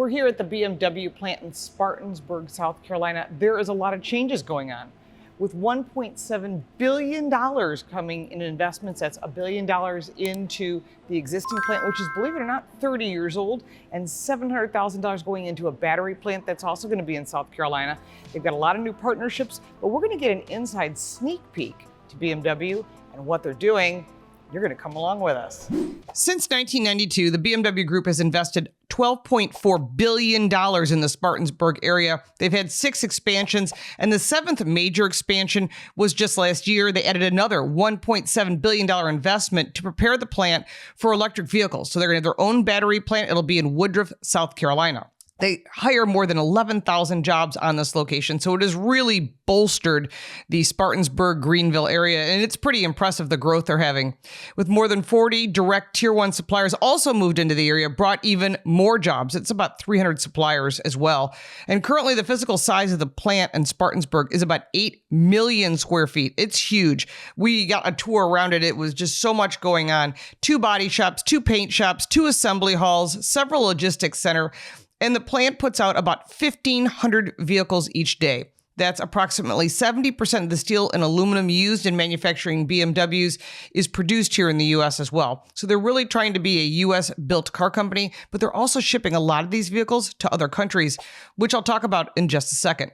We're here at the BMW plant in Spartanburg, South Carolina. There is a lot of changes going on. With $1.7 billion coming in investments, that's $1 billion into the existing plant, which is, believe it or not, 30 years old, and $700,000 going into a battery plant that's also going to be in South Carolina. They've got a lot of new partnerships, but we're going to get an inside sneak peek to BMW and what they're doing. You're going to come along with us. Since 1992, the BMW Group has invested $12.4 billion in the Spartanburg area. They've had 6 expansions, and the 7th major expansion was just last year. They added another $1.7 billion investment to prepare the plant for electric vehicles. So they're going to have their own battery plant. It'll be in Woodruff, South Carolina. They hire more than 11,000 jobs on this location, so it has really bolstered the Spartanburg, Greenville area, and it's pretty impressive the growth they're having. With more than 40 direct Tier 1 suppliers also moved into the area, brought even more jobs. It's about 300 suppliers as well. And currently the physical size of the plant in Spartanburg is about 8 million square feet. It's huge. We got a tour around it. It was just so much going on. 2 body shops, 2 paint shops, 2 assembly halls, several logistics center. And the plant puts out about 1,500 vehicles each day. That's approximately 70% of the steel and aluminum used in manufacturing BMWs is produced here in the US as well. So they're really trying to be a US built car company, but they're also shipping a lot of these vehicles to other countries, which I'll talk about in just a second.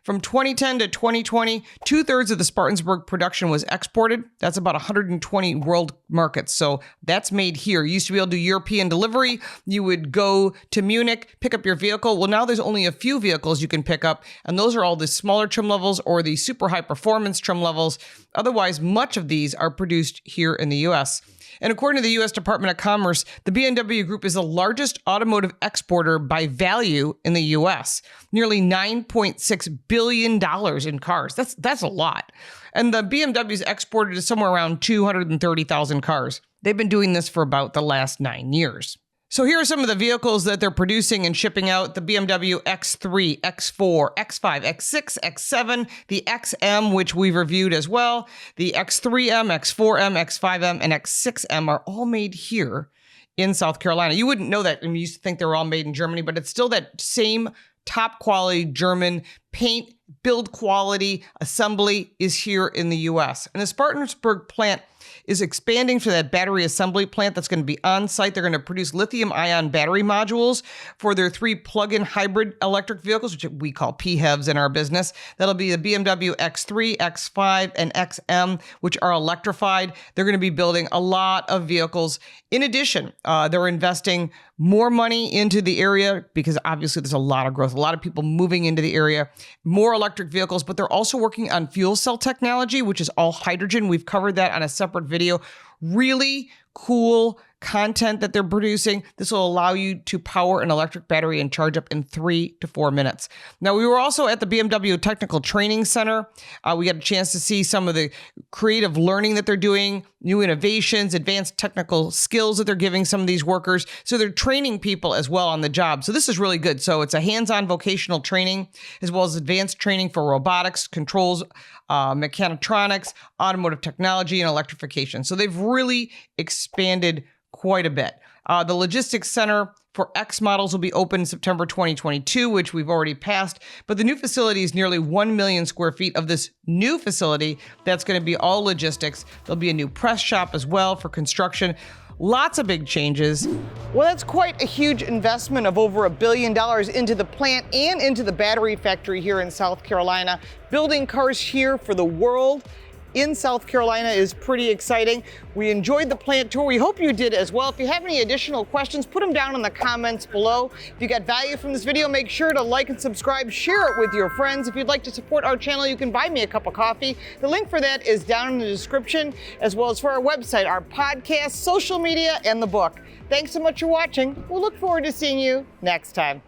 From 2010 to 2020, 2/3 of the Spartanburg production was exported. That's about 120 world markets. So that's made here. You used to be able to do European delivery. You would go to Munich, pick up your vehicle. Well, now there's only a few vehicles you can pick up, and those are all the smaller trim levels or the super high performance trim levels. Otherwise, much of these are produced here in the US. And according to the U.S. Department of Commerce, the BMW Group is the largest automotive exporter by value in the U.S. Nearly $9.6 billion in cars. That's a lot. And the BMW's exported to somewhere around 230,000 cars. They've been doing this for about the last 9 years. So here are some of the vehicles that they're producing and shipping out. The BMW X3, X4, X5, X6, X7, the XM, which we've reviewed as well. The X3M, X4M, X5M, and X6M are all made here in South Carolina. You wouldn't know that. I mean, you used to think they were all made in Germany, but it's still that same top quality German paint, build quality, assembly is here in the US. And the Spartanburg plant is expanding to that battery assembly plant that's going to be on site. They're going to produce lithium-ion battery modules for their 3 plug-in hybrid electric vehicles, which we call PHEVs in our business. That'll be the BMW X3, X5, and XM, which are electrified. They're going to be building a lot of vehicles. In addition, they're investing more money into the area because obviously there's a lot of growth, a lot of people moving into the area, more electric vehicles, but they're also working on fuel cell technology, which is all hydrogen. We've covered that on a separate video. Really cool content that they're producing. This will allow you to power an electric battery and charge up in 3 to 4 minutes. Now, we were also at the BMW Technical Training Center. We got a chance to see some of the creative learning that they're doing, new innovations, advanced technical skills that they're giving some of these workers. So they're training people as well on the job. So this is really good. So it's a hands-on vocational training, as well as advanced training for robotics, controls, mechatronics, automotive technology, and electrification. So they've really expanded quite a bit. The logistics center for X models will be open in September 2022, which we've already passed. But the new facility is nearly 1 million square feet of this new facility. That's going to be all logistics. There'll be a new press shop as well for construction. Lots of big changes. Well, that's quite a huge investment of over $1 billion into the plant and into the battery factory here in South Carolina. Building cars here for the world in South Carolina is pretty exciting. We enjoyed the plant tour. We hope you did as well. If you have any additional questions, put them down in the comments below. If you got value from this video, make sure to like and subscribe, share it with your friends. If you'd like to support our channel, you can buy me a cup of coffee. The link for that is down in the description, as well as for our website, our podcast, social media, and the book. Thanks so much for watching. We'll look forward to seeing you next time.